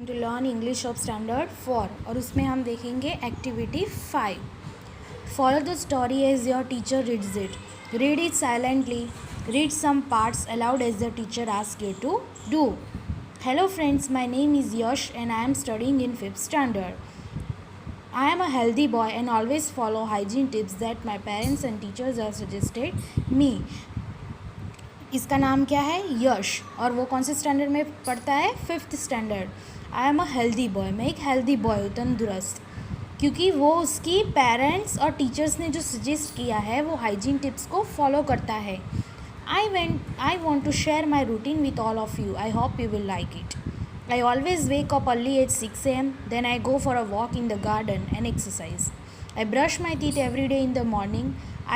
To learn English of standard 4 और उसमें हम देखेंगे activity 5. Follow the story as your teacher reads it. Read it silently. Read some parts aloud as the teacher ask you to do. Hello friends, my name is Yash and I am studying in 5th standard. I am a healthy boy and always follow hygiene tips that my parents and teachers have suggested me. इसका नाम क्या है? यश. और वो कौन से standard में पढ़ता है? 5th standard. I am a healthy boy. मैं एक हेल्दी बॉय हूँ, तंदुरुस्त, क्योंकि वो उसकी पेरेंट्स और टीचर्स ने जो सजेस्ट किया है वो हाइजीन टिप्स को फॉलो करता है. I want to share my routine with all of you. I hope you will like it. I always wake up early at 6 a.m. Then I go for a walk in the garden and exercise. I brush my teeth every day in the morning.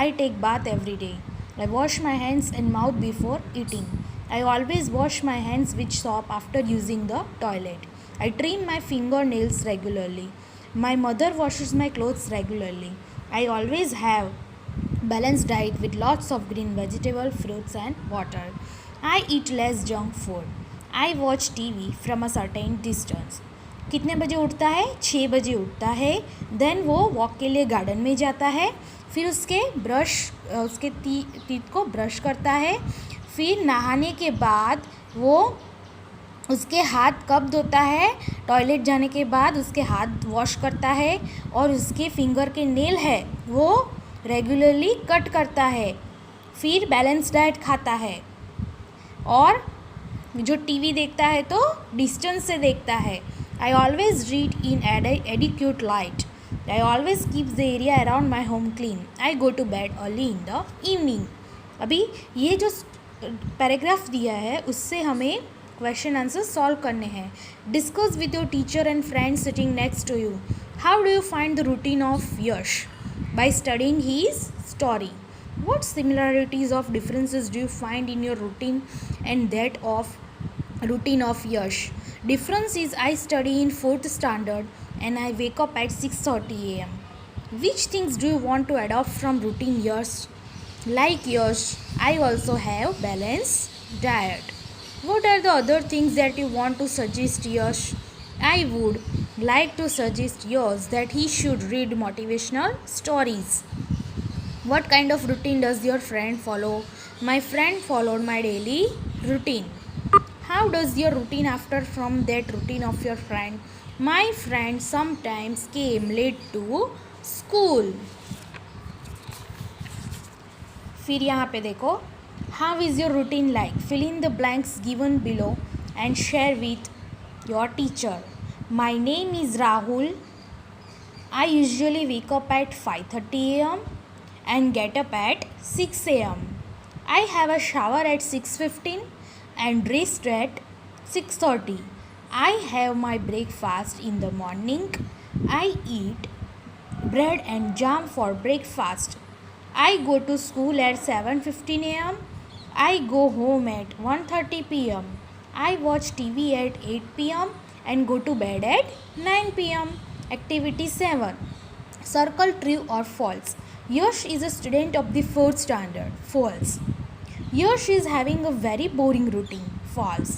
I take bath every day. I wash my hands and mouth before eating. I always wash my hands with soap after using the toilet. I trim my fingernails regularly. My mother washes my clothes regularly. I always have balanced diet with lots of green vegetable, fruits and water. I eat less junk food. I watch TV from a certain distance. कितने बजे उठता है? 6 बजे उठता है. Then वो walk के लिए गार्डन में जाता है. फिर उसके टीथ को ब्रश करता है. फिर नहाने के बाद वो उसके हाथ कब धोता है? टॉयलेट जाने के बाद उसके हाथ वॉश करता है और उसके फिंगर के नेल है वो रेगुलरली कट करता है. फिर बैलेंस डाइट खाता है और जो टीवी देखता है तो डिस्टेंस से देखता है. I always read in adequate light. I always keep the area around my home clean. I go to bed early in the evening. अभी ये जो पैराग्राफ दिया है उससे हमें क्वेश्चन आंसर सॉल्व करने हैं. Discuss with your teacher and friends sitting next to you. How do you find the routine of Yash? By studying his story. What similarities of differences do you find in your routine and that of routine of Yash? Difference is I study in 4th standard and I wake up at 6:30 a.m. Which things do you want to adopt from routine Yash? Like Yash, I also have balanced diet. What are the other things that you want to suggest Yash? I would like to suggest yours that he should read motivational stories. What kind of routine does your friend follow? My friend followed my daily routine. How does your routine differ from that routine of your friend? My friend sometimes came late to school. फिर यहाँ पे देखो, how is your routine like? Fill in the blanks given below and share with your teacher. My name is Rahul. I usually wake up at 5:30 a.m. and get up at 6 a.m. I have a shower at 6:15 and dressed at 6:30. I have my breakfast in the morning. I eat bread and jam for breakfast. I go to school at 7:15 a.m. I go home at 1:30 p.m. I watch TV at 8 p.m. and go to bed at 9 p.m. Activity 7. Circle true or false. Yash is a student of the 4th standard. False. Yash is having a very boring routine. False.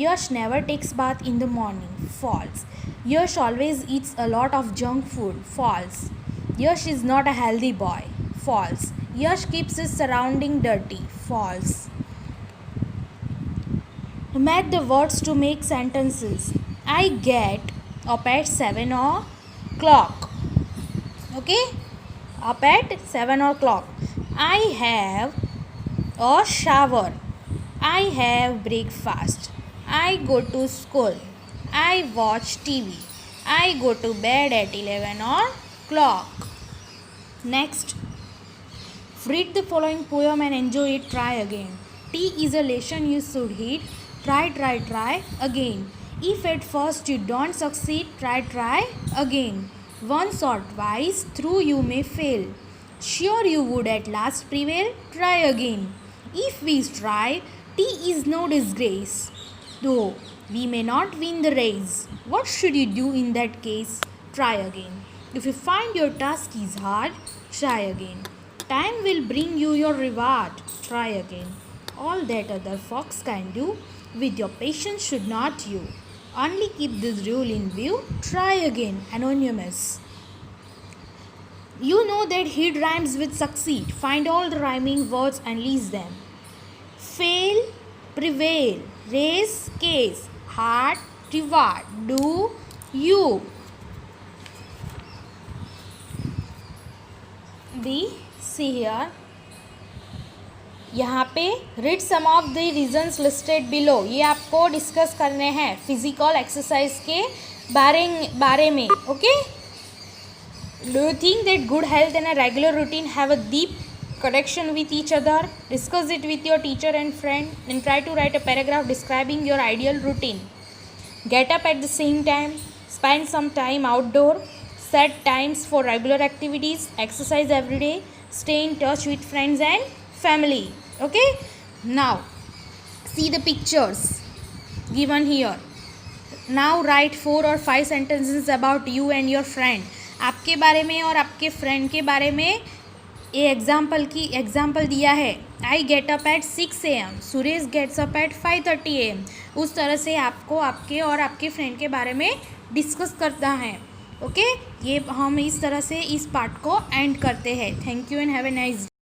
Yash never takes bath in the morning. False. Yash always eats a lot of junk food. False. Yash is not a healthy boy. False. Yash keeps his surrounding dirty. False. Match the words to make sentences. I get up at 7 o'clock. Okay? Up at 7 o'clock. I have a shower. I have breakfast. I go to school. I watch TV. I go to bed at 11 o'clock. Next. Read the following poem and enjoy it. Try again. T is a lesson you should heed. Try again. If at first you don't succeed, try again. Once or twice through you may fail. Sure you would at last prevail. Try again. If we strive, T is no disgrace. Though we may not win the race, what should you do in that case? Try again. If you find your task is hard, try again. Time will bring you your reward. Try again. All that other fox can do, with your patience should not you. Only keep this rule in view. Try again. Anonymous. You know that hit rhymes with succeed. Find all the rhyming words and list them. Fail, prevail, race, case, heart, reward, do, you. See here. यहाँ पे read some of the reasons listed below. ये आपको discuss करने हैं physical exercise के बारे में. Okay. Do you think that good health and a regular routine have a deep connection with each other? Discuss it with your teacher and friend and try to write a paragraph describing your ideal routine. Get up at the same time, spend some time outdoor, set times for regular activities, exercise every day, stay in touch with friends and family. Okay, now see the pictures given here. Now write 4 or 5 sentences about you and your friend. आपके बारे में और आपके friend के बारे में ये example दिया है. I get up at 6 AM, Suresh gets up at 5:30 AM. उस तरह से आपको आपके और आपके फ्रेंड के बारे में डिस्कस करना है. ओके. ये हम इस तरह से इस पार्ट को एंड करते हैं. Thank you and have a nice day.